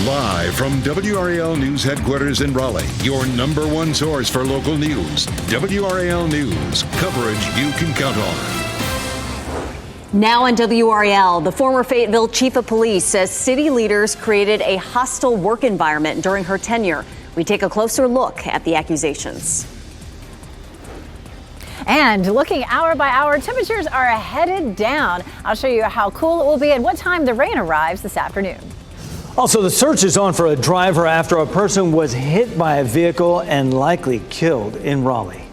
Live from WRAL News Headquarters in Raleigh, your number one source for local news. WRAL News, coverage you can count on. Now on WRAL, the former Fayetteville chief of police says city leaders created a hostile work environment during her tenure. We take a closer look at the accusations. And looking hour by hour, temperatures are headed down. I'll show you how cool it will be and what time the rain arrives this afternoon. Also, the search is on for a driver after a person was hit by a vehicle and likely killed in Raleigh.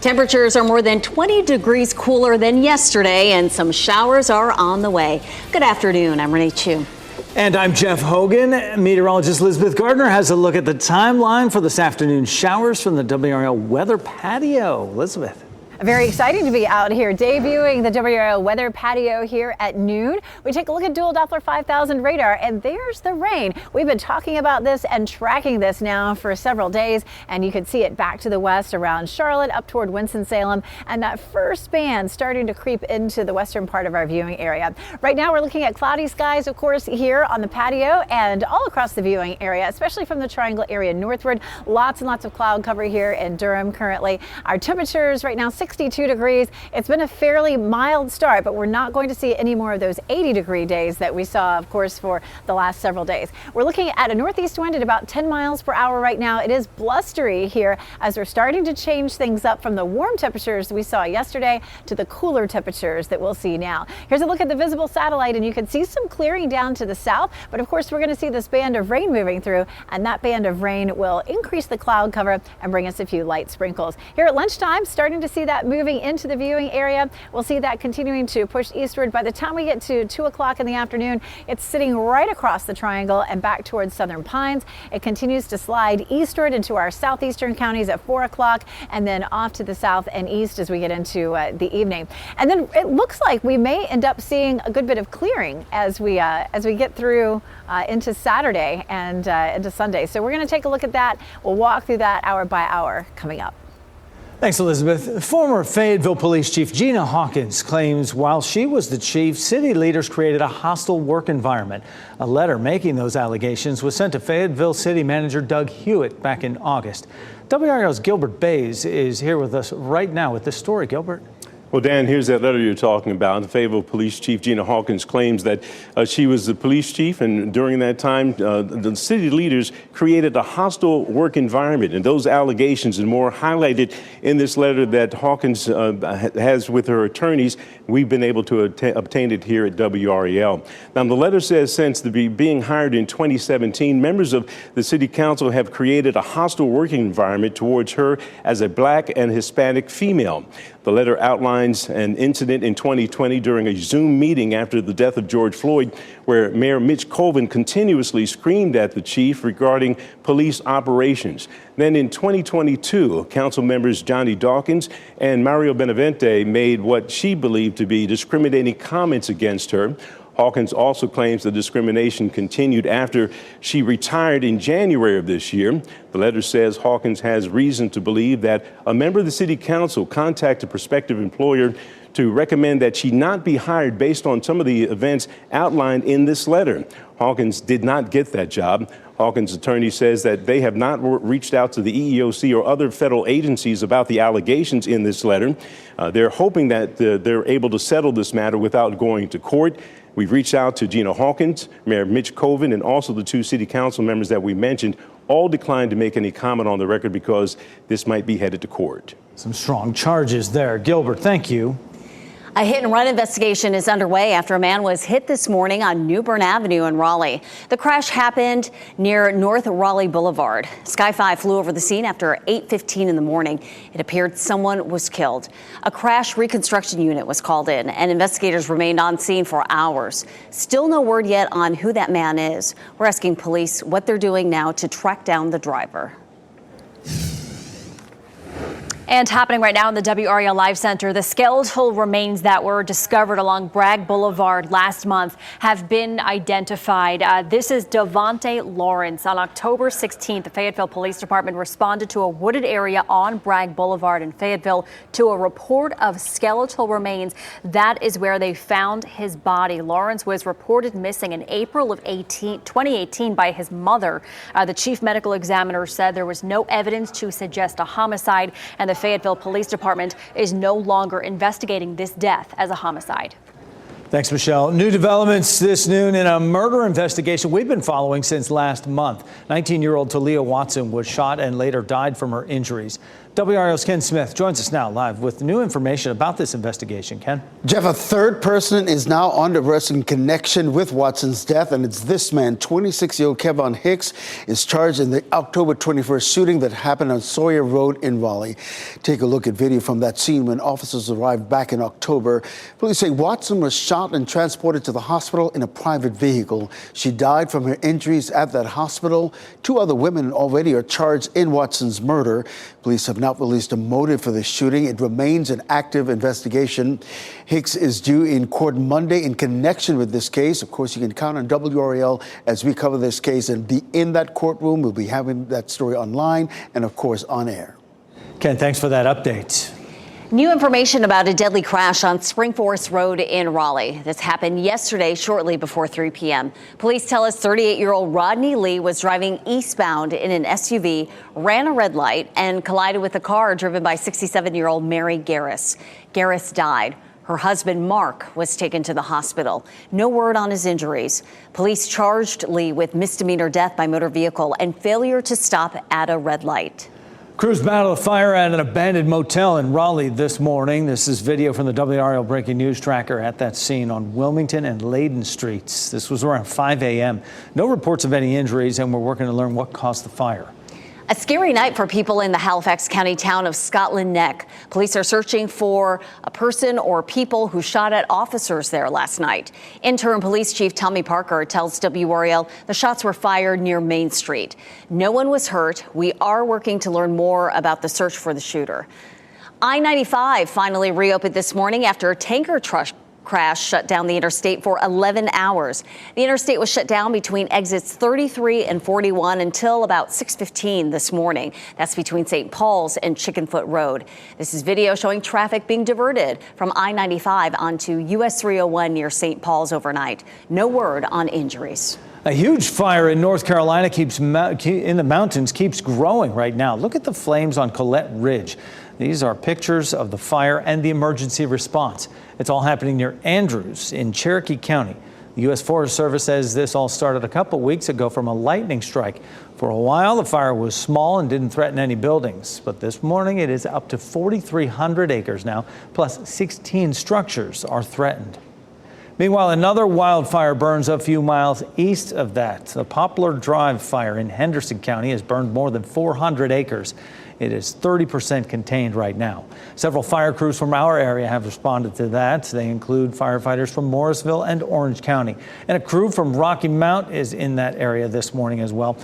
Temperatures are more than 20 degrees cooler than yesterday, and some showers are on the way. Good afternoon. I'm Renee Chu. And I'm Jeff Hogan. Meteorologist Elizabeth Gardner has a look at the timeline for this afternoon's showers from the WRAL weather patio. Elizabeth. Very exciting to be out here debuting the WRAL weather patio here at noon. We take a look at dual Doppler 5000 radar, and there's the rain. We've been talking about this and tracking this now for several days, and you can see it back to the west around Charlotte up toward Winston-Salem, and that first band starting to creep into the western part of our viewing area. Right now we're looking at cloudy skies, of course, here on the patio and all across the viewing area, especially from the Triangle area northward. Lots and lots of cloud cover here in Durham currently. Our temperatures right now 62 degrees. It's been a fairly mild start, but we're not going to see any more of those 80-degree days that we saw, of course, for the last several days. We're looking at a northeast wind at about 10 miles per hour right now. It is blustery here as we're starting to change things up from the warm temperatures we saw yesterday to the cooler temperatures that we'll see now. Here's a look at the visible satellite, and you can see some clearing down to the south, but of course we're going to see this band of rain moving through, and that band of rain will increase the cloud cover and bring us a few light sprinkles. Here at lunchtime, starting to see that moving into the viewing area. We'll see that continuing to push eastward. By the time we get to 2 o'clock in the afternoon, it's sitting right across the triangle and back towards Southern Pines. It continues to slide eastward into our southeastern counties at 4 o'clock, and then off to the south and east as we get into the evening. And then it looks like we may end up seeing a good bit of clearing as we get through into Saturday and into Sunday. So we're going to take a look at that. We'll walk through that hour by hour coming up. Thanks, Elizabeth. Former Fayetteville Police Chief Gina Hawkins claims while she was the chief, city leaders created a hostile work environment. A letter making those allegations was sent to Fayetteville City Manager Doug Hewitt back in August. WRAL's Gilbert Bays is here with us right now with this story. Gilbert. Well, Dan, here's that letter you're talking about. The Fayetteville Police Chief Gina Hawkins claims that she was the police chief, and during that time, the city leaders created a hostile work environment. And those allegations and more highlighted in this letter that Hawkins has with her attorneys. We've been able to obtain it here at WRAL. Now, the letter says since being hired in 2017, members of the city council have created a hostile working environment towards her as a Black and Hispanic female. The letter outlines an incident in 2020 during a Zoom meeting after the death of George Floyd, where Mayor Mitch Colvin continuously screamed at the chief regarding police operations. Then in 2022, council members Johnny Dawkins and Mario Benavente made what she believed to be discriminating comments against her. Hawkins also claims the discrimination continued after she retired in January of this year. The letter says Hawkins has reason to believe that a member of the city council contacted a prospective employer to recommend that she not be hired based on some of the events outlined in this letter. Hawkins did not get that job. Hawkins' attorney says that they have not reached out to the EEOC or other federal agencies about the allegations in this letter. They're hoping that they're able to settle this matter without going to court. We've reached out to Gina Hawkins, Mayor Mitch Colvin, and also the two city council members that we mentioned. All declined to make any comment on the record because this might be headed to court. Some strong charges there. Gilbert, thank you. A hit-and-run investigation is underway after a man was hit this morning on New Bern Avenue in Raleigh. The crash happened near North Raleigh Boulevard. Sky 5 flew over the scene after 8:15 in the morning. It appeared someone was killed. A crash reconstruction unit was called in, and investigators remained on scene for hours. Still no word yet on who that man is. We're asking police what they're doing now to track down the driver. And happening right now in the WRAL Live Center, the skeletal remains that were discovered along Bragg Boulevard last month have been identified. This is Devontae Lawrence. On October 16th, the Fayetteville Police Department responded to a wooded area on Bragg Boulevard in Fayetteville to a report of skeletal remains. That is where they found his body. Lawrence was reported missing in April of 2018 by his mother. The chief medical examiner said there was no evidence to suggest a homicide, and the Fayetteville Police Department is no longer investigating this death as a homicide. Thanks, Michelle. New developments this noon in a murder investigation we've been following since last month. 19-year-old Talia Watson was shot and later died from her injuries. WRAL's Ken Smith joins us now live with new information about this investigation. Ken? Jeff, a third person is now under arrest in connection with Watson's death, and it's this man. 26-year-old Kevon Hicks is charged in the October 21st shooting that happened on Sawyer Road in Raleigh. Take a look at video from that scene when officers arrived back in October. Police say Watson was shot and transported to the hospital in a private vehicle. She died from her injuries at that hospital. Two other women already are charged in Watson's murder. Police have not released a motive for the shooting. It remains an active investigation. Hicks is due in court Monday in connection with this case. Of course, you can count on WRAL as we cover this case and be in that courtroom. We'll be having that story online and, of course, on air. Ken, thanks for that update. New information about a deadly crash on Spring Forest Road in Raleigh. This happened yesterday shortly before 3 p.m. Police tell us 38-year-old Rodney Lee was driving eastbound in an SUV, ran a red light, and collided with a car driven by 67-year-old Mary Garris. Garris died. Her husband, Mark, was taken to the hospital. No word on his injuries. Police charged Lee with misdemeanor death by motor vehicle and failure to stop at a red light. Crews battled a fire at an abandoned motel in Raleigh this morning. This is video from the WRAL Breaking News Tracker at that scene on Wilmington and Layden Streets. This was around 5 a.m. No reports of any injuries, and we're working to learn what caused the fire. A scary night for people in the Halifax County town of Scotland Neck. Police are searching for a person or people who shot at officers there last night. Interim Police Chief Tommy Parker tells WRAL the shots were fired near Main Street. No one was hurt. We are working to learn more about the search for the shooter. I-95 finally reopened this morning after a tanker truck crash shut down the interstate for 11 hours. The interstate was shut down between exits 33 and 41 until about 6:15 this morning. That's between St. Paul's and Chickenfoot Road. This is video showing traffic being diverted from I-95 onto US 301 near St. Paul's overnight. No word on injuries. A huge fire in North Carolina in the mountains keeps growing right now. Look at the flames on Collette Ridge. These are pictures of the fire and the emergency response. It's all happening near Andrews in Cherokee County. The U.S. Forest Service says this all started a couple weeks ago from a lightning strike. For a while, the fire was small and didn't threaten any buildings. But this morning, it is up to 4,300 acres now, plus 16 structures are threatened. Meanwhile, another wildfire burns a few miles east of that. The Poplar Drive fire in Henderson County has burned more than 400 acres. It is 30% contained right now. Several fire crews from our area have responded to that. They include firefighters from Morrisville and Orange County. And a crew from Rocky Mount is in that area this morning as well.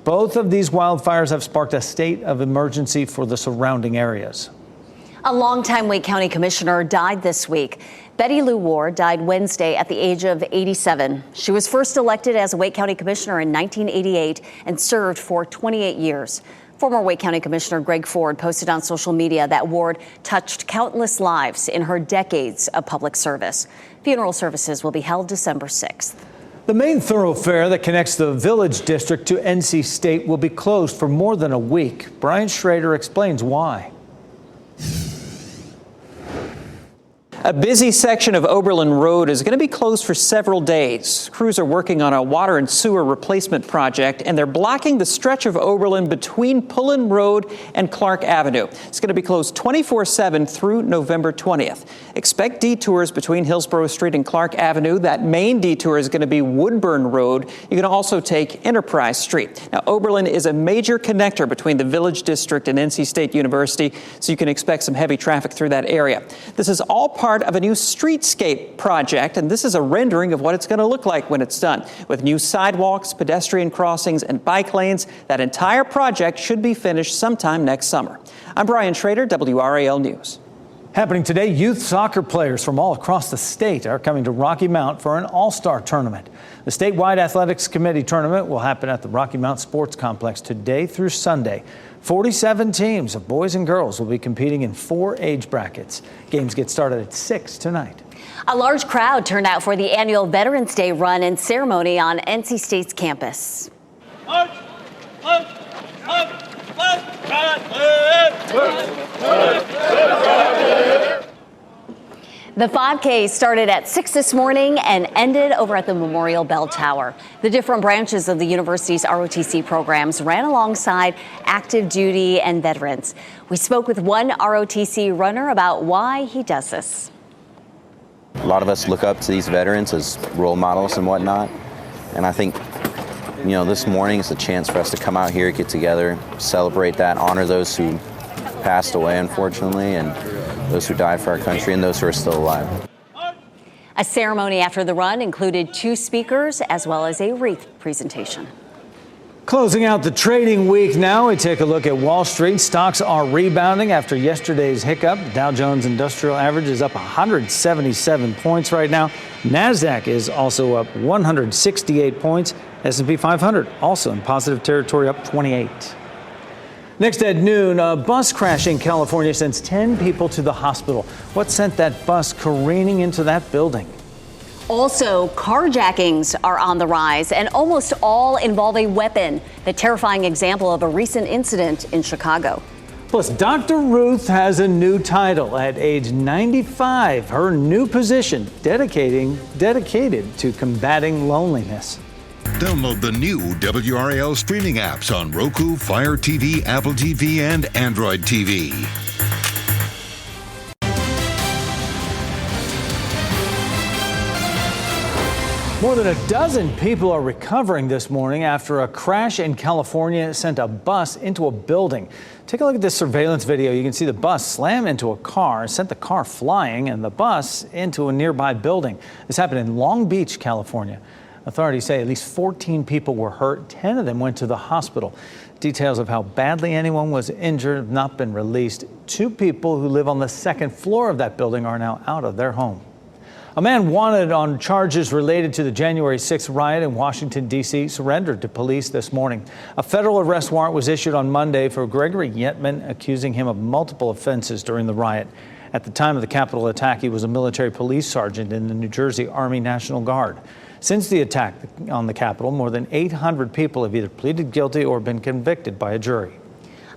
Both of these wildfires have sparked a state of emergency for the surrounding areas. A longtime Wake County commissioner died this week. Betty Lou Ward died Wednesday at the age of 87. She was first elected as a Wake County commissioner in 1988 and served for 28 years. Former Wake County Commissioner Greg Ford posted on social media that Ward touched countless lives in her decades of public service. Funeral services will be held December 6th. The main thoroughfare that connects the Village District to NC State will be closed for more than a week. Brian Schrader explains why. A busy section of Oberlin Road is going to be closed for several days. Crews are working on a water and sewer replacement project, and they're blocking the stretch of Oberlin between Pullen Road and Clark Avenue. It's going to be closed 24/7 through November 20th. Expect detours between Hillsborough Street and Clark Avenue. That main detour is going to be Woodburn Road. You can also take Enterprise Street. Now, Oberlin is a major connector between the Village District and NC State University, so you can expect some heavy traffic through that area. This is all part part of a new streetscape project, and this is a rendering of what it's going to look like when it's done. With new sidewalks, pedestrian crossings, and bike lanes, that entire project should be finished sometime next summer. I'm Brian Schrader, WRAL News. Happening today, youth soccer players from all across the state are coming to Rocky Mount for an all-star tournament. The statewide athletics committee tournament will happen at the Rocky Mount Sports Complex today through Sunday. 47 teams of boys and girls will be competing in 4 age brackets. Games get started at 6 tonight. A large crowd turned out for the annual Veterans Day run and ceremony on NC State's campus. March, march, march. The 5K started at 6 this morning and ended over at the Memorial Bell Tower. The different branches of the university's ROTC programs ran alongside active duty and veterans. We spoke with one ROTC runner about why he does this. A lot of us look up to these veterans as role models and whatnot, and I think this morning is a chance for us to come out here, get together, celebrate that, honor those who passed away, unfortunately, and those who died for our country and those who are still alive. A ceremony after the run included 2 speakers as well as a wreath presentation. Closing out the trading week now, we take a look at Wall Street. Stocks are rebounding after yesterday's hiccup. The Dow Jones Industrial Average is up 177 points right now. NASDAQ is also up 168 points. S&P 500 also in positive territory, up 28. Next at noon, a bus crash in California sends 10 people to the hospital. What sent that bus careening into that building? Also, carjackings are on the rise, and almost all involve a weapon. The terrifying example of a recent incident in Chicago. Plus, Dr. Ruth has a new title at age 95. Her new position dedicated to combating loneliness. Download the new WRAL streaming apps on Roku, Fire TV, Apple TV, and Android TV. More than a dozen people are recovering this morning after a crash in California sent a bus into a building. Take a look at this surveillance video. You can see the bus slam into a car, sent the car flying, and the bus into a nearby building. This happened in Long Beach, California. Authorities say at least 14 people were hurt. 10 of them went to the hospital. Details of how badly anyone was injured have not been released. 2 people who live on the 2nd floor of that building are now out of their home. A man wanted on charges related to the January 6th riot in Washington, D.C. surrendered to police this morning. A federal arrest warrant was issued on Monday for Gregory Yetman, accusing him of multiple offenses during the riot. At the time of the Capitol attack, he was a military police sergeant in the New Jersey Army National Guard. Since the attack on the Capitol, more than 800 people have either pleaded guilty or been convicted by a jury.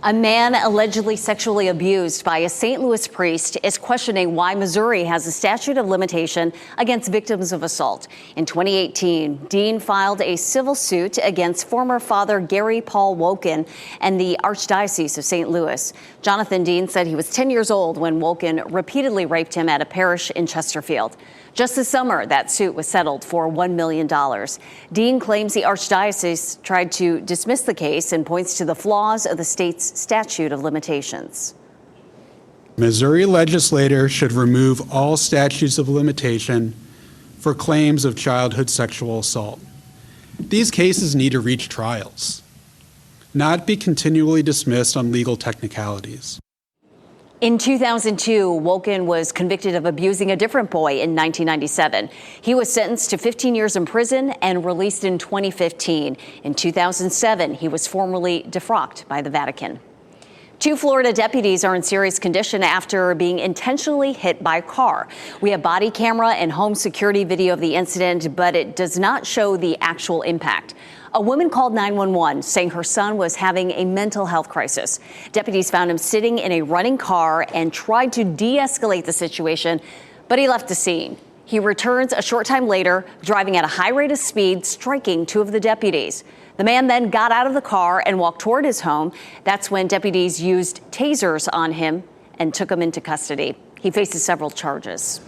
A man allegedly sexually abused by a St. Louis priest is questioning why Missouri has a statute of limitation against victims of assault. In 2018, Dean filed a civil suit against former Father Gary Paul Woken and the Archdiocese of St. Louis. Jonathan Dean said he was 10 years old when Woken repeatedly raped him at a parish in Chesterfield. Just this summer, that suit was settled for $1 million. Dean claims the Archdiocese tried to dismiss the case and points to the flaws of the state's statute of limitations. Missouri legislators should remove all statutes of limitation for claims of childhood sexual assault. These cases need to reach trials, not be continually dismissed on legal technicalities. In 2002, Woken was convicted of abusing a different boy in 1997. He was sentenced to 15 years in prison and released in 2015. In 2007, he was formally defrocked by the Vatican. 2 Florida deputies are in serious condition after being intentionally hit by a car. We have body camera and home security video of the incident, but it does not show the actual impact. A woman called 911 saying her son was having a mental health crisis. Deputies found him sitting in a running car and tried to de-escalate the situation, but he left the scene. He returns a short time later, driving at a high rate of speed, striking 2 of the deputies. The man then got out of the car and walked toward his home. That's when deputies used tasers on him and took him into custody. He faces several charges.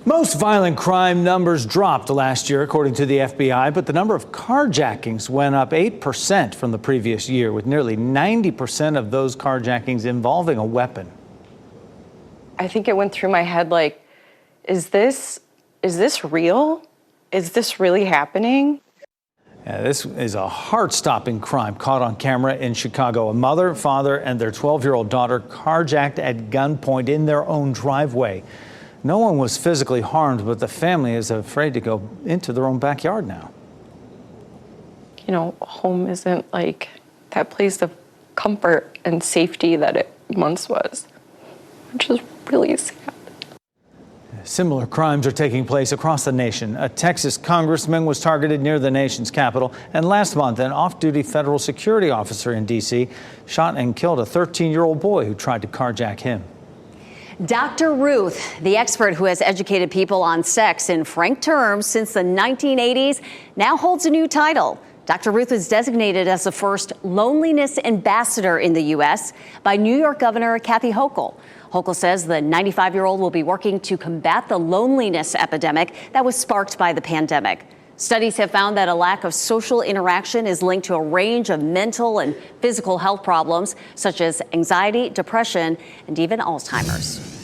Most violent crime numbers dropped last year, according to the FBI, but the number of carjackings went up 8% from the previous year, with nearly 90% of those carjackings involving a weapon. I think it went through my head like, is this real? Is this really happening? Yeah, this is a heart-stopping crime caught on camera in Chicago. A mother, father, and their 12-year-old daughter carjacked at gunpoint in their own driveway. No one was physically harmed, but the family is afraid to go into their own backyard now. You know, home isn't like that place of comfort and safety that it once was, which is really sad. Similar crimes are taking place across the nation. A Texas congressman was targeted near the nation's capital, and last month an off-duty federal security officer in D.C. shot and killed a 13-year-old boy who tried to carjack him. Dr. Ruth, the expert who has educated people on sex in frank terms since the 1980s, now holds a new title. Dr. Ruth was designated as the first loneliness ambassador in the U.S. by New York Governor Kathy Hochul. Hochul says the 95-year-old will be working to combat the loneliness epidemic that was sparked by the pandemic. Studies have found that a lack of social interaction is linked to a range of mental and physical health problems, such as anxiety, depression, and even Alzheimer's.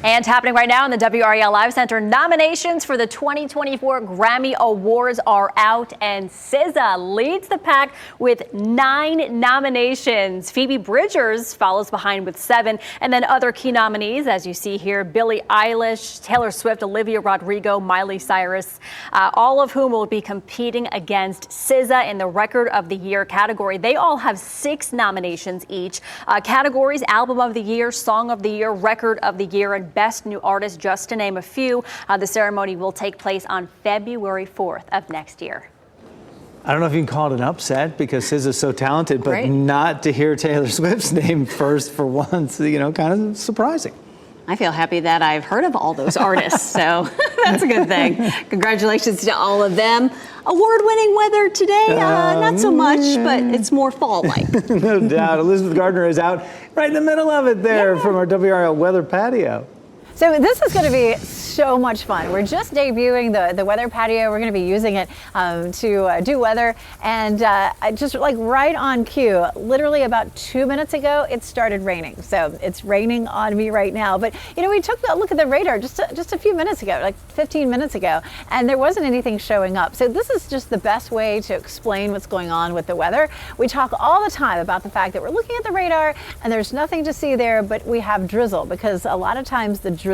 And happening right now in the WRAL Live Center, nominations for the 2024 Grammy Awards are out, and SZA leads the pack with 9 nominations. Phoebe Bridgers follows behind with 7, and then other key nominees, as you see here, Billie Eilish, Taylor Swift, Olivia Rodrigo, Miley Cyrus, all of whom will be competing against SZA in the Record of the Year category. They all have 6 nominations each. Categories: Album of the Year, Song of the Year, Record of the Year, and Best New Artist, just to name a few. The ceremony will take place on February 4th of next year. I don't know if you can call it an upset because SZA's so talented, but not to hear Taylor Swift's name first for once, kind of surprising. I feel happy that I've heard of all those artists, so that's a good thing. Congratulations to all of them. Award-winning weather today, not so much, but it's more fall-like. No doubt. Elizabeth Gardner is out right in the middle of it there from our WRL weather patio. So this is going to be so much fun. We're just debuting the weather patio. We're going to be using it to do weather, and just like right on cue, literally about 2 minutes ago, it started raining. So it's raining on me right now. But we took a look at the radar just a few minutes ago, like 15 minutes ago, and there wasn't anything showing up. So this is just the best way to explain what's going on with the weather. We talk all the time about the fact that we're looking at the radar and there's nothing to see there, but we have drizzle, because a lot of times the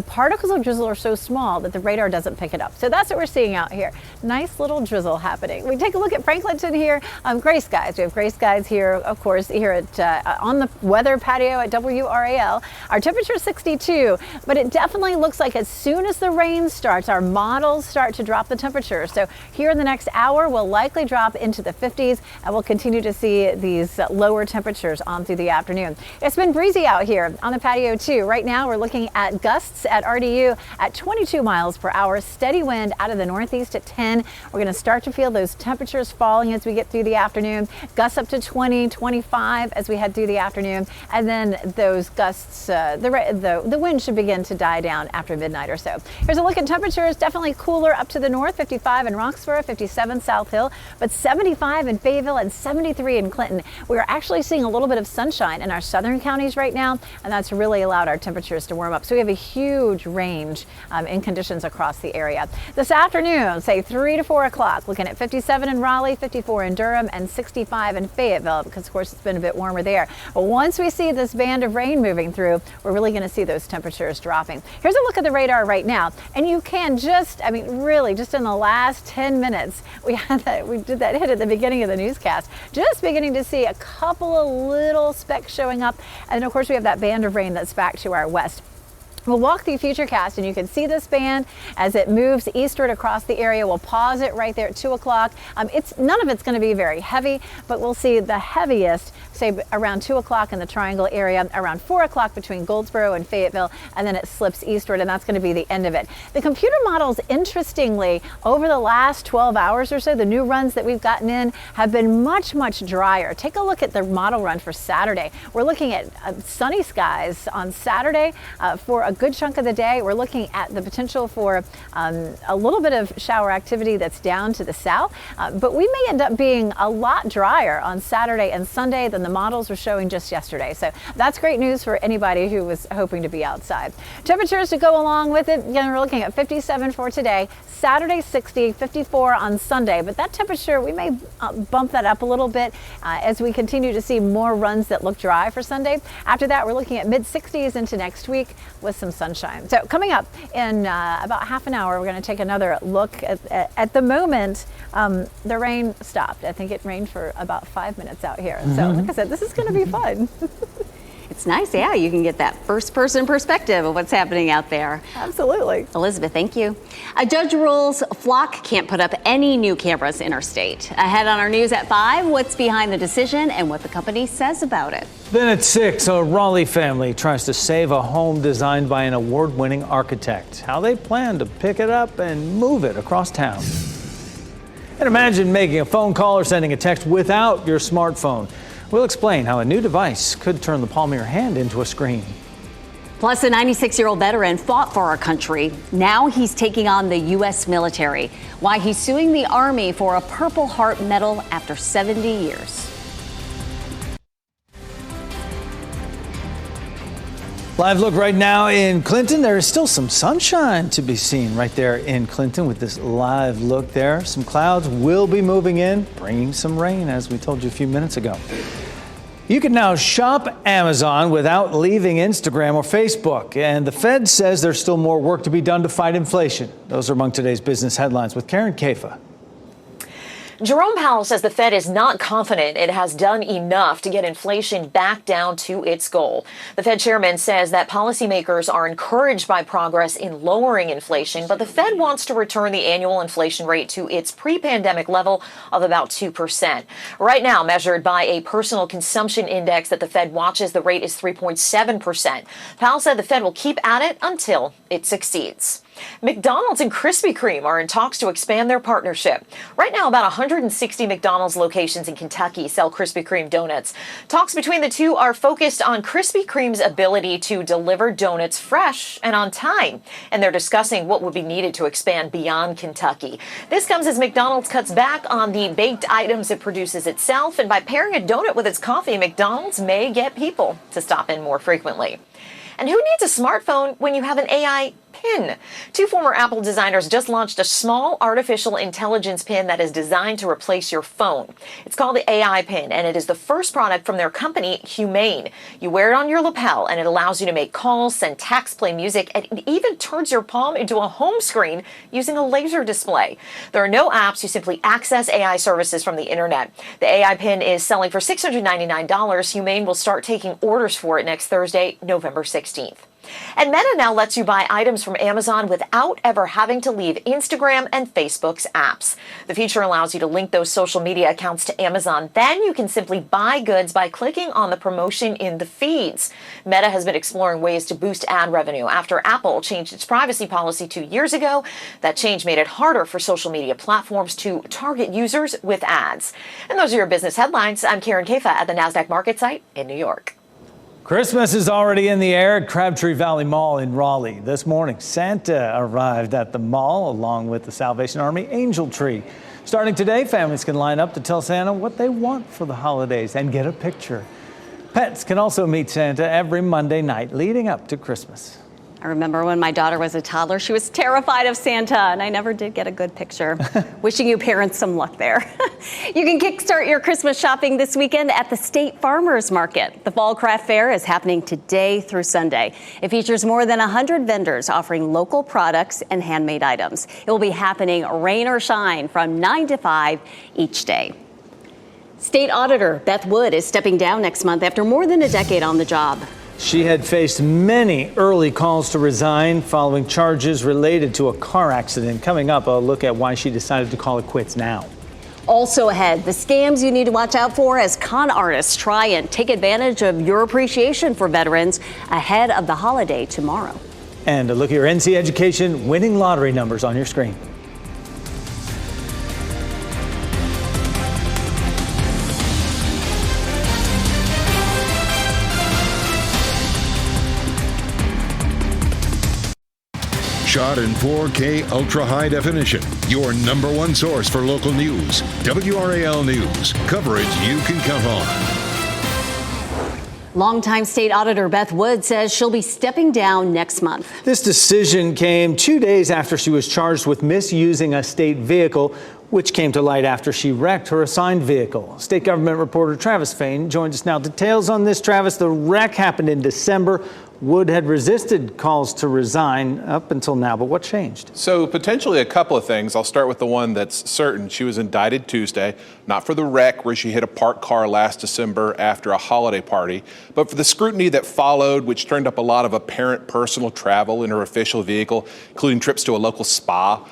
particles of drizzle are so small that the radar doesn't pick it up. So that's what we're seeing out here. Nice little drizzle happening. We take a look at Franklinton here. Gray skies. We have gray skies here, of course, here at on the weather patio at WRAL. Our temperature is 62, but it definitely looks like as soon as the rain starts, our models start to drop the temperature. So here in the next hour, we'll likely drop into the 50s, and we'll continue to see these lower temperatures on through the afternoon. It's been breezy out here on the patio too. Right now, we're looking at gusts at RDU at 22 miles per hour, steady wind out of the northeast at 10. We're going to start to feel those temperatures falling as we get through the afternoon. Gusts up to 20, 25 as we head through the afternoon. And then those gusts, the wind should begin to die down after midnight or so. Here's a look at temperatures. Definitely cooler up to the north, 55 in Roxborough, 57 South Hill, but 75 in Fayetteville and 73 in Clinton. We're actually seeing a little bit of sunshine in our southern counties right now, and that's really allowed our temperatures to warm up. So we have a huge range in conditions across the area. This afternoon, say 3 to 4 o'clock, looking at 57 in Raleigh, 54 in Durham, and 65 in Fayetteville, because of course it's been a bit warmer there. But once we see this band of rain moving through, we're really going to see those temperatures dropping. Here's a look at the radar right now, and you can really just in the last 10 minutes, we did that hit at the beginning of the newscast, just beginning to see a couple of little specks showing up, and of course we have that band of rain that's back to our west. We'll walk through Futurecast, and you can see this band as it moves eastward across the area. We'll pause it right there at 2 o'clock. None of it's going to be very heavy, but we'll see the heaviest, say around 2 o'clock in the Triangle area, around 4 o'clock between Goldsboro and Fayetteville, and then it slips eastward, and that's going to be the end of it. The computer models, interestingly, over the last 12 hours or so, the new runs that we've gotten in have been much, much drier. Take a look at the model run for Saturday. We're looking at sunny skies on Saturday for a good chunk of the day. We're looking at the potential for a little bit of shower activity that's down to the south, but we may end up being a lot drier on Saturday and Sunday than the models were showing just yesterday. So that's great news for anybody who was hoping to be outside. Temperatures to go along with it, again, we're looking at 57 for today, Saturday 60, 54 on Sunday, but that temperature, we may bump that up a little bit as we continue to see more runs that look dry for Sunday. After that, we're looking at mid-60s into next week with some sunshine. So coming up in about half an hour, we're going to take another look at the moment. The rain stopped. I think it rained for about 5 minutes out here. So like I said, this is going to be fun. It's nice, yeah, you can get that first-person perspective of what's happening out there. Absolutely. Elizabeth, thank you. A judge rules Flock can't put up any new cameras interstate. Ahead on our news at 5, what's behind the decision and what the company says about it. Then at 6, a Raleigh family tries to save a home designed by an award-winning architect. How they plan to pick it up and move it across town. And imagine making a phone call or sending a text without your smartphone. We'll explain how a new device could turn the palm of your hand into a screen. Plus, a 96-year-old veteran fought for our country. Now he's taking on the U.S. military. Why he's suing the Army for a Purple Heart medal after 70 years. Live look right now in Clinton. There is still some sunshine to be seen right there in Clinton with this live look there. Some clouds will be moving in, bringing some rain, as we told you a few minutes ago. You can now shop Amazon without leaving Instagram or Facebook. And the Fed says there's still more work to be done to fight inflation. Those are among today's business headlines with Karen Kafa. Jerome Powell says the Fed is not confident it has done enough to get inflation back down to its goal. The Fed chairman says that policymakers are encouraged by progress in lowering inflation, but the Fed wants to return the annual inflation rate to its pre-pandemic level of about 2%. Right now, measured by a personal consumption index that the Fed watches, the rate is 3.7%. Powell said the Fed will keep at it until it succeeds. McDonald's and Krispy Kreme are in talks to expand their partnership. Right now, about 160 McDonald's locations in Kentucky sell Krispy Kreme donuts. Talks between the two are focused on Krispy Kreme's ability to deliver donuts fresh and on time, and they're discussing what would be needed to expand beyond Kentucky. This comes as McDonald's cuts back on the baked items it produces itself, and by pairing a donut with its coffee, McDonald's may get people to stop in more frequently. And who needs a smartphone when you have an AI pin? Two former Apple designers just launched a small artificial intelligence pin that is designed to replace your phone. It's called the AI pin, and it is the first product from their company, Humane. You wear it on your lapel, and it allows you to make calls, send texts, play music, and it even turns your palm into a home screen using a laser display. There are no apps. You simply access AI services from the internet. The AI pin is selling for $699. Humane will start taking orders for it next Thursday, November 16th. And Meta now lets you buy items from Amazon without ever having to leave Instagram and Facebook's apps. The feature allows you to link those social media accounts to Amazon. Then you can simply buy goods by clicking on the promotion in the feeds. Meta has been exploring ways to boost ad revenue after Apple changed its privacy policy 2 years ago. That change made it harder for social media platforms to target users with ads. And those are your business headlines. I'm Karen Kafa at the NASDAQ market site in New York. Christmas is already in the air at Crabtree Valley Mall in Raleigh. This morning, Santa arrived at the mall along with the Salvation Army Angel Tree. Starting today, families can line up to tell Santa what they want for the holidays and get a picture. Pets can also meet Santa every Monday night leading up to Christmas. I remember when my daughter was a toddler, she was terrified of Santa, and I never did get a good picture. Wishing you parents some luck there. You can kickstart your Christmas shopping this weekend at the State Farmers Market. The Fall Craft Fair is happening today through Sunday. It features more than 100 vendors offering local products and handmade items. It will be happening rain or shine from 9 to 5 each day. State Auditor Beth Wood is stepping down next month after more than a decade on the job. She had faced many early calls to resign following charges related to a car accident. Coming up, a look at why she decided to call it quits now. Also ahead, the scams you need to watch out for as con artists try and take advantage of your appreciation for veterans ahead of the holiday tomorrow. And a look at your NC Education winning lottery numbers on your screen. shot in 4K ultra high definition. Your number one source for local news. WRAL News. Coverage you can count on. Longtime state auditor Beth Wood says she'll be stepping down next month. This decision came 2 days after she was charged with misusing a state vehicle, which came to light after she wrecked her assigned vehicle. State government reporter Travis Fain joins us now. Details on this, Travis. The wreck happened in December. Wood had resisted calls to resign up until now, but what changed? So potentially a couple of things. I'll start with the one that's certain. She was indicted Tuesday, not for the wreck where she hit a parked car last December after a holiday party, but for the scrutiny that followed, which turned up a lot of apparent personal travel in her official vehicle, including trips to a local spa.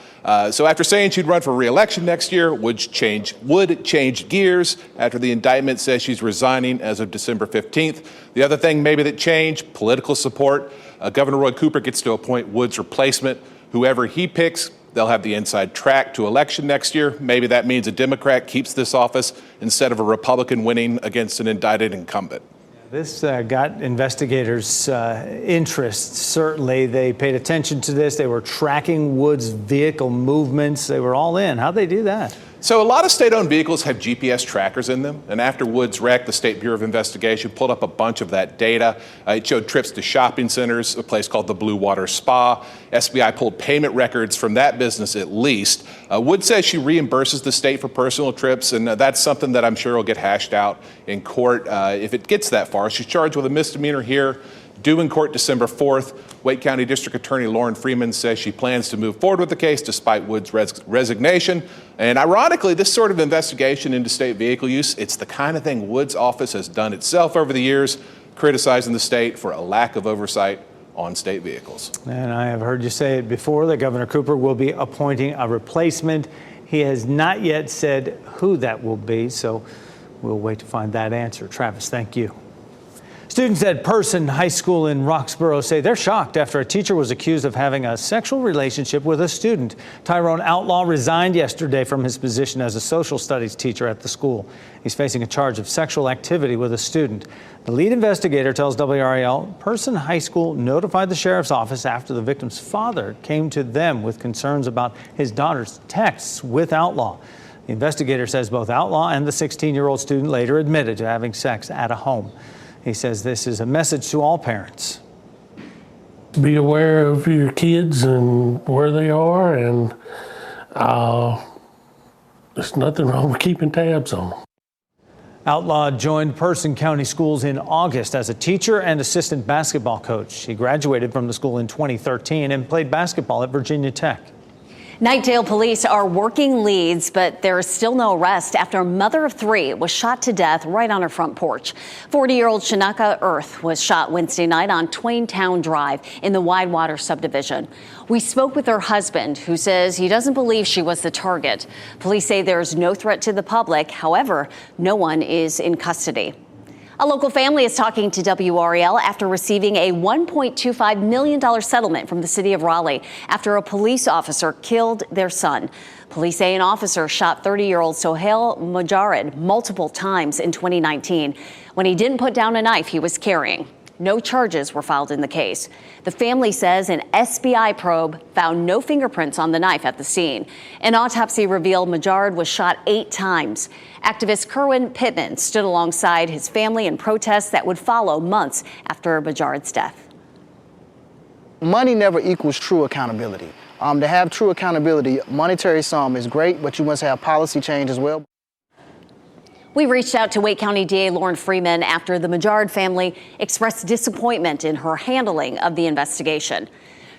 So after saying she'd run for re-election next year, Wood changed gears after the indictment says she's resigning as of December 15th. The other thing maybe that changed, political support. Governor Roy Cooper gets to appoint Wood's replacement. Whoever he picks, they'll have the inside track to election next year. Maybe that means a Democrat keeps this office instead of a Republican winning against an indicted incumbent. This got investigators' interest. Certainly, they paid attention to this. They were tracking Wood's vehicle movements. They were all in. How'd they do that? So a lot of state-owned vehicles have GPS trackers in them. And after Wood's wreck, the State Bureau of Investigation pulled up a bunch of that data. It showed trips to shopping centers, a place called the Blue Water Spa. SBI pulled payment records from that business at least. Wood says she reimburses the state for personal trips, and that's something that I'm sure will get hashed out in court if it gets that far. She's charged with a misdemeanor here, due in court December 4th. Wake County District Attorney Lauren Freeman says she plans to move forward with the case despite Wood's resignation. And ironically, this sort of investigation into state vehicle use, it's the kind of thing Wood's office has done itself over the years, criticizing the state for a lack of oversight on state vehicles. And I have heard you say it before that Governor Cooper will be appointing a replacement. He has not yet said who that will be, so we'll wait to find that answer. Travis, thank you. Students at Person High School in Roxborough say they're shocked after a teacher was accused of having a sexual relationship with a student. Tyrone Outlaw resigned yesterday from his position as a social studies teacher at the school. He's facing a charge of sexual activity with a student. The lead investigator tells WRAL Person High School notified the sheriff's office after the victim's father came to them with concerns about his daughter's texts with Outlaw. The investigator says both Outlaw and the 16-year-old student later admitted to having sex at a home. He says this is a message to all parents. Be aware of your kids and where they are, and there's nothing wrong with keeping tabs on them. Outlaw joined Person County Schools in August as a teacher and assistant basketball coach. He graduated from the school in 2013 and played basketball at Virginia Tech. Knightdale police are working leads, but there is still no arrest after a mother of three was shot to death right on her front porch. 40-year-old Shanaka Earth was shot Wednesday night on Twaintown Drive in the Widewater subdivision. We spoke with her husband, who says he doesn't believe she was the target. Police say there is no threat to the public. However, no one is in custody. A local family is talking to WRAL after receiving a $1.25 million settlement from the city of Raleigh after a police officer killed their son. Police say an officer shot 30-year-old Sohail Mujarid multiple times in 2019 when he didn't put down a knife he was carrying. No charges were filed in the case. The family says an SBI probe found no fingerprints on the knife at the scene. An autopsy revealed Mujarid was shot 8 times. Activist Kerwin Pittman stood alongside his family in protests that would follow months after Mujarid's death. Money never equals true accountability. To have true accountability, monetary sum is great, but you must have policy change as well. We reached out to Wake County DA Lauren Freeman after the Mujarid family expressed disappointment in her handling of the investigation.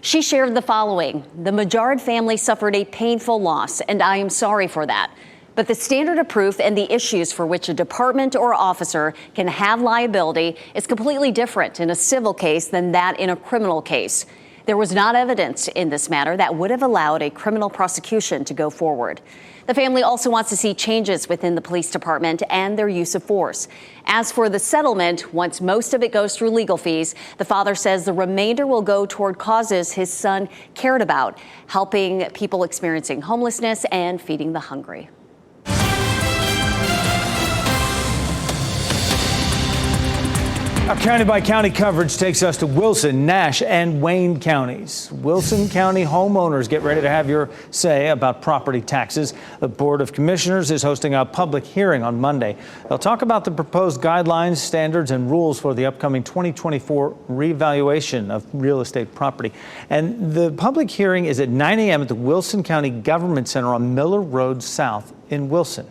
She shared the following: the Mujarid family suffered a painful loss, and I am sorry for that. But the standard of proof and the issues for which a department or officer can have liability is completely different in a civil case than that in a criminal case. There was not evidence in this matter that would have allowed a criminal prosecution to go forward. The family also wants to see changes within the police department and their use of force. As for the settlement, once most of it goes through legal fees, the father says the remainder will go toward causes his son cared about, helping people experiencing homelessness and feeding the hungry. Our county-by-county coverage takes us to Wilson, Nash, and Wayne counties. Wilson County homeowners get ready to have your say about property taxes. The Board of Commissioners is hosting a public hearing on Monday. They'll talk about the proposed guidelines, standards, and rules for the upcoming 2024 revaluation of real estate property. And the public hearing is at 9 a.m. at the Wilson County Government Center on Miller Road South in Wilson.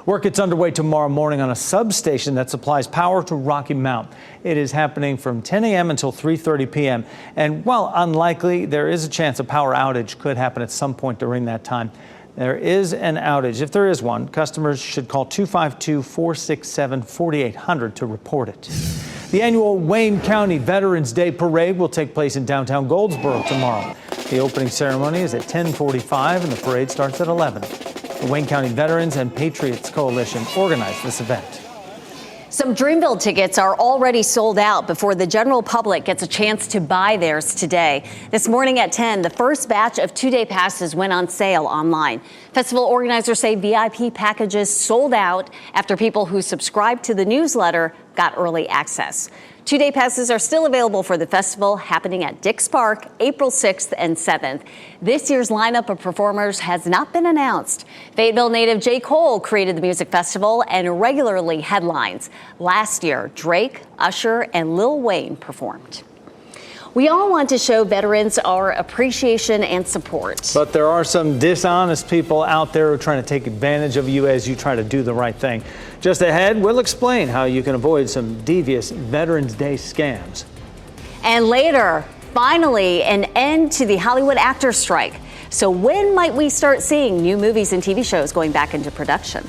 Work gets underway tomorrow morning on a substation that supplies power to Rocky Mount. It is happening from 10 a.m. until 3:30 p.m. And while unlikely, there is a chance a power outage could happen at some point during that time. There is an outage. If there is one, customers should call 252-467-4800 to report it. The annual Wayne County Veterans Day Parade will take place in downtown Goldsboro tomorrow. The opening ceremony is at 10:45 and the parade starts at 11. The Wayne County Veterans and Patriots Coalition organized this event. Some Dreamville tickets are already sold out before the general public gets a chance to buy theirs today. This morning at 10, the first batch of two-day passes went on sale online. Festival organizers say VIP packages sold out after people who subscribed to the newsletter got early access. Two-day passes are still available for the festival happening at Dix Park April 6th and 7th. This year's lineup of performers has not been announced. Fayetteville native J. Cole created the music festival and regularly headlines. Last year, Drake, Usher, and Lil Wayne performed. We all want to show veterans our appreciation and support. But there are some dishonest people out there who are trying to take advantage of you as you try to do the right thing. Just ahead, we'll explain how you can avoid some devious Veterans Day scams. And later, finally, an end to the Hollywood actors' strike. So when might we start seeing new movies and TV shows going back into production?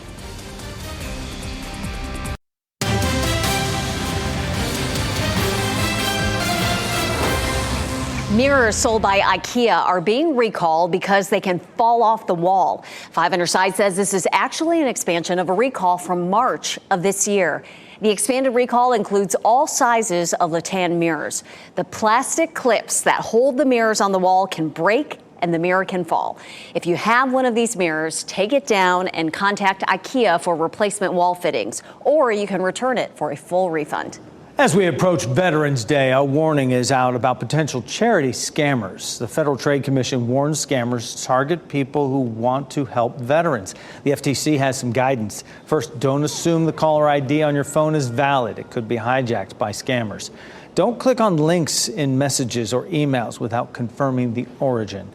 Mirrors sold by IKEA are being recalled because they can fall off the wall. 5 Under Side says this is actually an expansion of a recall from March of this year. The expanded recall includes all sizes of Latan mirrors. The plastic clips that hold the mirrors on the wall can break and the mirror can fall. If you have one of these mirrors, take it down and contact IKEA for replacement wall fittings, or you can return it for a full refund. As we approach Veterans Day, a warning is out about potential charity scammers. The Federal Trade Commission warns scammers target people who want to help veterans. The FTC has some guidance. First, don't assume the caller ID on your phone is valid. It could be hijacked by scammers. Don't click on links in messages or emails without confirming the origin.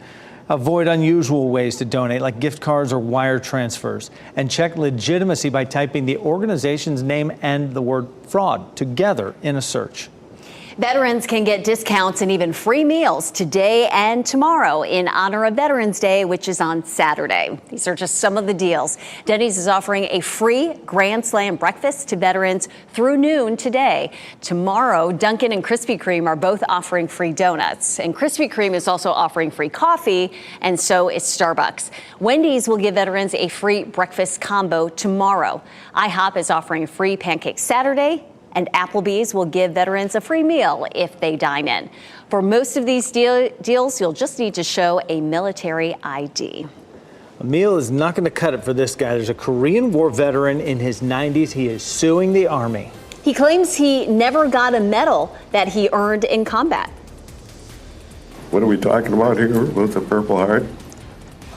Avoid unusual ways to donate, like gift cards or wire transfers. And check legitimacy by typing the organization's name and the word fraud together in a search. Veterans can get discounts and even free meals today and tomorrow in honor of Veterans Day, which is on Saturday. These are just some of the deals. Denny's is offering a free Grand Slam breakfast to veterans through noon today. Tomorrow, Dunkin' and Krispy Kreme are both offering free donuts. And Krispy Kreme is also offering free coffee, and so is Starbucks. Wendy's will give veterans a free breakfast combo tomorrow. IHOP is offering free pancakes Saturday. And Applebee's will give veterans a free meal if they dine in. For most of these deals, you'll just need to show a military ID. A meal is not going to cut it for this guy. There's a Korean War veteran in his 90s. He is suing the Army. He claims he never got a medal that he earned in combat. What are we talking about here with the Purple Heart?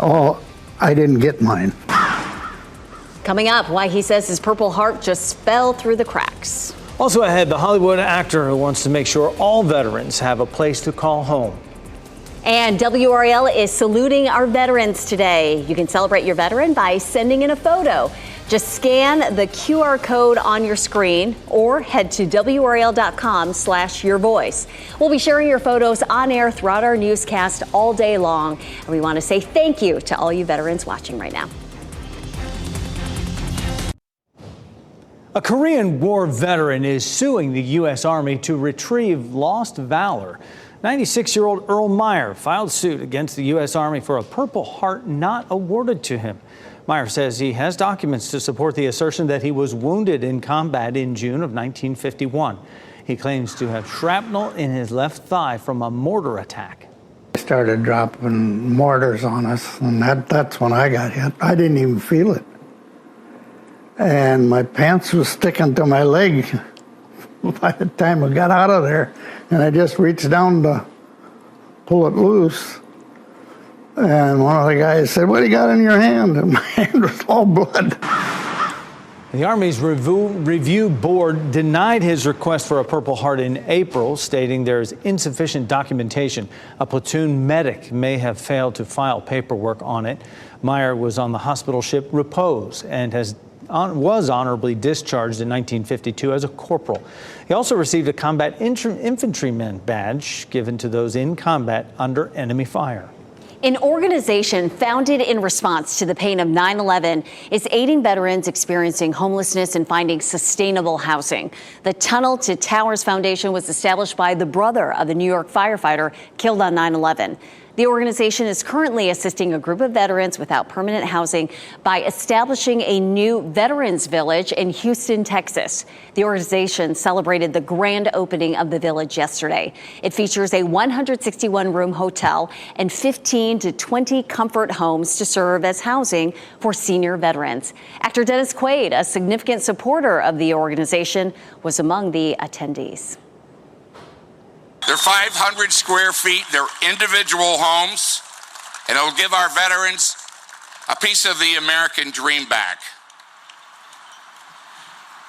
Oh, I didn't get mine. Coming up, why he says his Purple Heart just fell through the cracks. Also ahead, the Hollywood actor who wants to make sure all veterans have a place to call home. And WRAL is saluting our veterans today. You can celebrate your veteran by sending in a photo. Just scan the QR code on your screen or head to WRAL.com/yourvoice. We'll be sharing your photos on air throughout our newscast all day long. And we want to say thank you to all you veterans watching right now. A Korean War veteran is suing the U.S. Army to retrieve lost valor. 96-year-old Earl Meyer filed suit against the U.S. Army for a Purple Heart not awarded to him. Meyer says he has documents to support the assertion that he was wounded in combat in June of 1951. He claims to have shrapnel in his left thigh from a mortar attack. They started dropping mortars on us, and that's when I got hit. I didn't even feel it. And my pants was sticking to my leg by the time we got out of there, and I just reached down to pull it loose. And one of the guys said, "What do you got in your hand?" And my hand was all blood. The Army's review board denied his request for a Purple Heart in April, stating there is insufficient documentation. A platoon medic may have failed to file paperwork on it. Meyer was on the hospital ship Repose and was honorably discharged in 1952 as a corporal. He also received a combat infantryman badge given to those in combat under enemy fire. An organization founded in response to the pain of 9/11 is aiding veterans experiencing homelessness and finding sustainable housing. The Tunnel to Towers Foundation was established by the brother of a New York firefighter killed on 9/11. The organization is currently assisting a group of veterans without permanent housing by establishing a new veterans village in Houston, Texas. The organization celebrated the grand opening of the village yesterday. It features a 161-room hotel and 15 to 20 comfort homes to serve as housing for senior veterans. Actor Dennis Quaid, a significant supporter of the organization, was among the attendees. They're 500 square feet. They're individual homes, and it'll give our veterans a piece of the American dream back.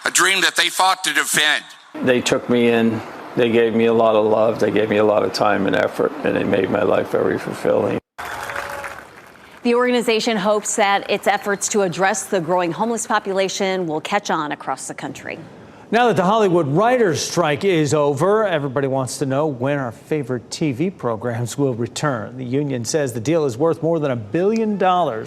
A dream that they fought to defend. They took me in. They gave me a lot of love. They gave me a lot of time and effort, and it made my life very fulfilling. The organization hopes that its efforts to address the growing homeless population will catch on across the country. Now that the Hollywood writers' strike is over, everybody wants to know when our favorite TV programs will return. The union says the deal is worth more than $1 billion,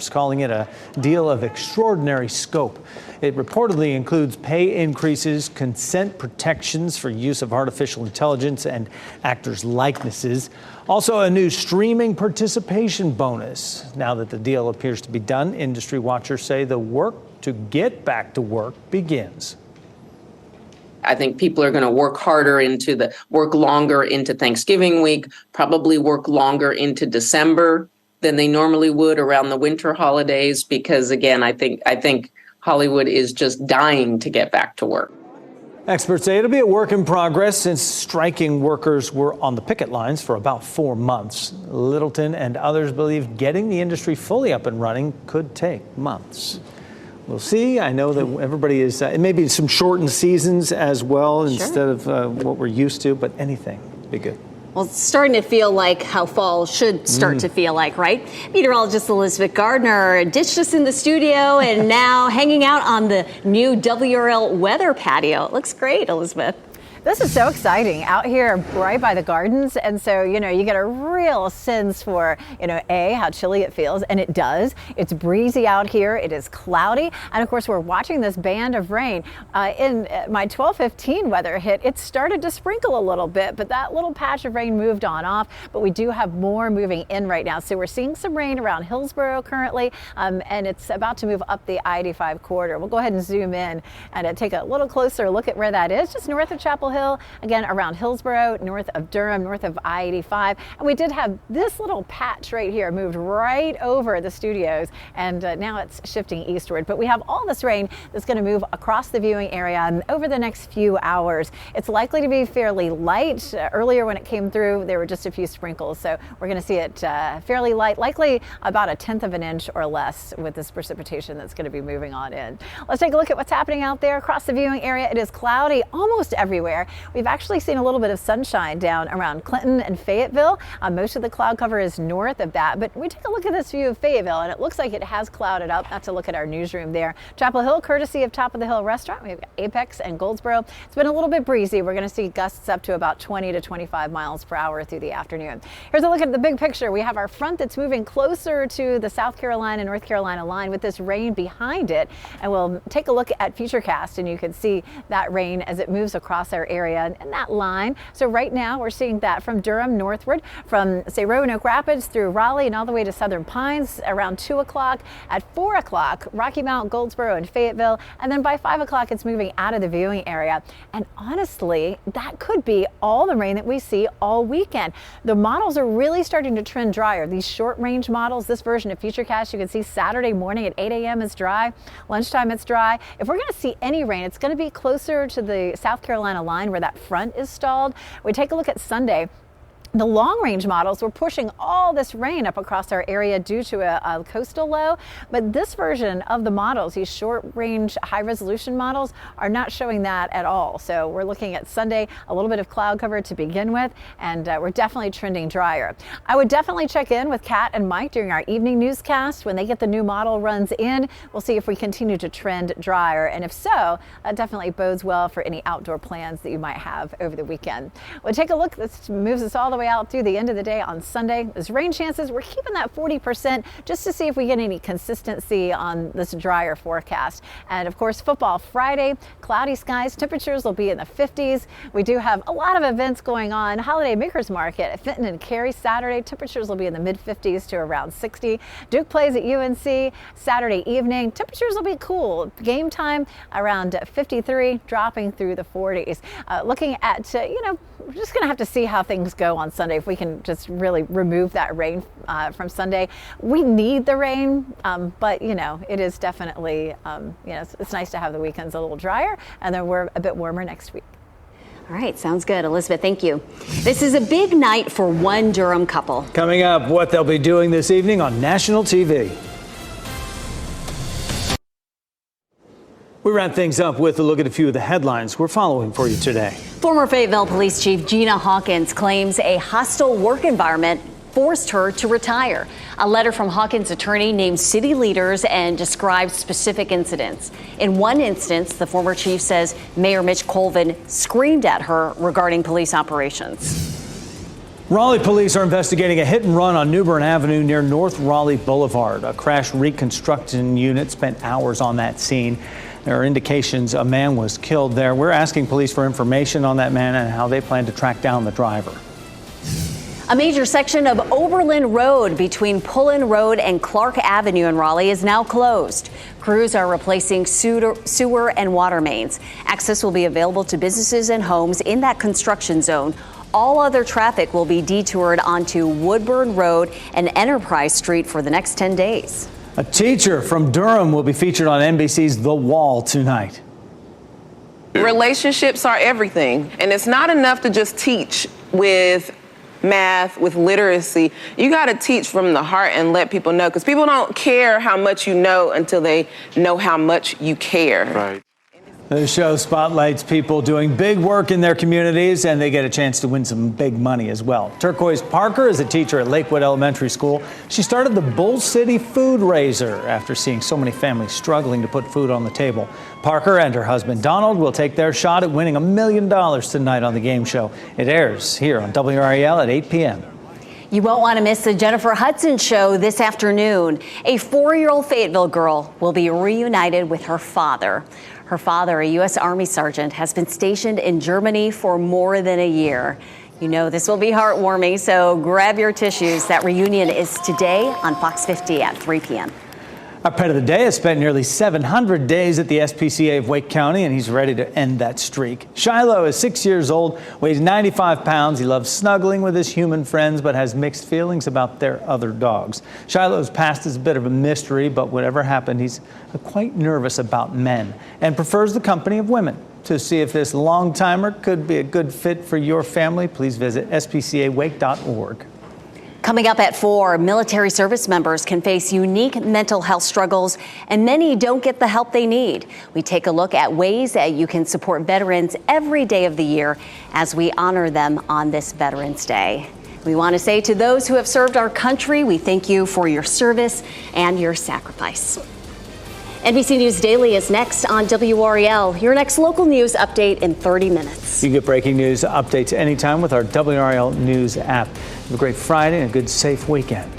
calling it a deal of extraordinary scope. It reportedly includes pay increases, consent protections for use of artificial intelligence and actors' likenesses, also a new streaming participation bonus. Now that the deal appears to be done, industry watchers say the work to get back to work begins. I think people are going to work longer into Thanksgiving week, probably work longer into December than they normally would around the winter holidays, because again, I think Hollywood is just dying to get back to work. Experts say it'll be a work in progress since striking workers were on the picket lines for about 4 months. Littleton and others believe getting the industry fully up and running could take months. We'll see. I know that everybody is, maybe some shortened seasons as well instead of what we're used to, but anything would be good. Well, it's starting to feel like how fall should start to feel like, right? Meteorologist Elizabeth Gardner ditched us in the studio and now hanging out on the new WRAL weather patio. It looks great, Elizabeth. This is so exciting out here right by the gardens. And so, you get a real sense for, how chilly it feels. And it does. It's breezy out here. It is cloudy. And of course, we're watching this band of rain. In my 12:15 weather hit, it started to sprinkle a little bit, but that little patch of rain moved on off. But we do have more moving in right now. So we're seeing some rain around Hillsborough currently, and it's about to move up the I-85 corridor. We'll go ahead and zoom in and take a little closer look at where that is, just north of Chapel Hill, again around Hillsborough, north of Durham, north of I-85. And we did have this little patch right here moved right over the studios, and now it's shifting eastward. But we have all this rain that's going to move across the viewing area and over the next few hours. It's likely to be fairly light. Earlier when it came through, there were just a few sprinkles, so we're going to see it fairly light, likely about 1/10 of an inch or less with this precipitation that's going to be moving on in. Let's take a look at what's happening out there across the viewing area. It is cloudy almost everywhere. We've actually seen a little bit of sunshine down around Clinton and Fayetteville. Most of the cloud cover is north of that, but we take a look at this view of Fayetteville, and it looks like it has clouded up. That's a look at our newsroom there. Chapel Hill, courtesy of Top of the Hill Restaurant. We've got Apex and Goldsboro. It's been a little bit breezy. We're going to see gusts up to about 20 to 25 miles per hour through the afternoon. Here's a look at the big picture. We have our front that's moving closer to the South Carolina, North Carolina line with this rain behind it, and we'll take a look at Futurecast, and you can see that rain as it moves across our area and that line. So right now we're seeing that from Durham northward, from say Roanoke Rapids through Raleigh and all the way to Southern Pines around 2 o'clock. At 4 o'clock, Rocky Mount, Goldsboro, and Fayetteville. And then by 5 o'clock, it's moving out of the viewing area. And honestly, that could be all the rain that we see all weekend. The models are really starting to trend drier. These short range models, this version of Futurecast, you can see Saturday morning at 8 a.m. is dry. Lunchtime, it's dry. If we're going to see any rain, it's going to be closer to the South Carolina line line where that front is stalled. We take a look at Sunday. The long-range models were pushing all this rain up across our area due to a coastal low, but this version of the models, these short-range, high-resolution models, are not showing that at all. So we're looking at Sunday, a little bit of cloud cover to begin with, and we're definitely trending drier. I would definitely check in with Kat and Mike during our evening newscast. When they get the new model runs in, we'll see if we continue to trend drier, and if so, that definitely bodes well for any outdoor plans that you might have over the weekend. We'll take a look. This moves us all the way out through the end of the day on Sunday. There's rain chances. We're keeping that 40% just to see if we get any consistency on this drier forecast. And of course, football Friday, cloudy skies, temperatures will be in the 50s. We do have a lot of events going on. Holiday Makers Market at Fenton and Cary Saturday, temperatures will be in the mid 50s to around 60. Duke plays at UNC Saturday evening. Temperatures will be cool. Game time around 53, dropping through the 40s. Looking at, we're just going to have to see how things go on Sunday. If we can just really remove that rain from Sunday. We need the rain, but it is definitely, it's nice to have the weekends a little drier, and then we're a bit warmer next week. All right, sounds good. Elizabeth, thank you. This is a big night for one Durham couple. Coming up, what they'll be doing this evening on national TV. We wrap things up with a look at a few of the headlines we're following for you today. Former Fayetteville Police Chief Gina Hawkins claims a hostile work environment forced her to retire. A letter from Hawkins' attorney names city leaders and describes specific incidents. In one instance, the former chief says Mayor Mitch Colvin screamed at her regarding police operations. Raleigh police are investigating a hit and run on New Bern Avenue near North Raleigh Boulevard. A crash reconstruction unit spent hours on that scene. There are indications a man was killed there. We're asking police for information on that man and how they plan to track down the driver. A major section of Oberlin Road between Pullen Road and Clark Avenue in Raleigh is now closed. Crews are replacing sewer and water mains. Access will be available to businesses and homes in that construction zone. All other traffic will be detoured onto Woodburn Road and Enterprise Street for the next 10 days. A teacher from Durham will be featured on NBC's The Wall tonight. Relationships are everything, and it's not enough to just teach with math, with literacy. You got to teach from the heart and let people know, because people don't care how much you know until they know how much you care. Right. The show spotlights people doing big work in their communities, and they get a chance to win some big money as well. Turquoise Parker is a teacher at Lakewood Elementary School. She started the Bull City Food Raiser after seeing so many families struggling to put food on the table. Parker and her husband Donald will take their shot at winning $1 million tonight on the game show. It airs here on WRAL at 8 p.m. You won't want to miss the Jennifer Hudson show this afternoon. A 4-year-old Fayetteville girl will be reunited with her father. Her father, a U.S. Army sergeant, has been stationed in Germany for more than a year. You know this will be heartwarming, so grab your tissues. That reunion is today on Fox 50 at 3 p.m. Our pet of the day has spent nearly 700 days at the SPCA of Wake County, and he's ready to end that streak. Shiloh is 6 years old, weighs 95 pounds. He loves snuggling with his human friends, but has mixed feelings about their other dogs. Shiloh's past is a bit of a mystery, but whatever happened, he's quite nervous about men and prefers the company of women. To see if this long-timer could be a good fit for your family, please visit spcawake.org. Coming up at 4, military service members can face unique mental health struggles, and many don't get the help they need. We take a look at ways that you can support veterans every day of the year as we honor them on this Veterans Day. We want to say to those who have served our country, we thank you for your service and your sacrifice. NBC News Daily is next on WRAL. Your next local news update in 30 minutes. You get breaking news updates anytime with our WRAL News app. Have a great Friday and a good, safe weekend.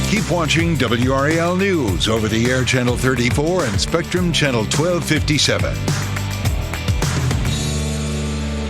Keep watching WRAL News over the air Channel 34 and Spectrum Channel 1257.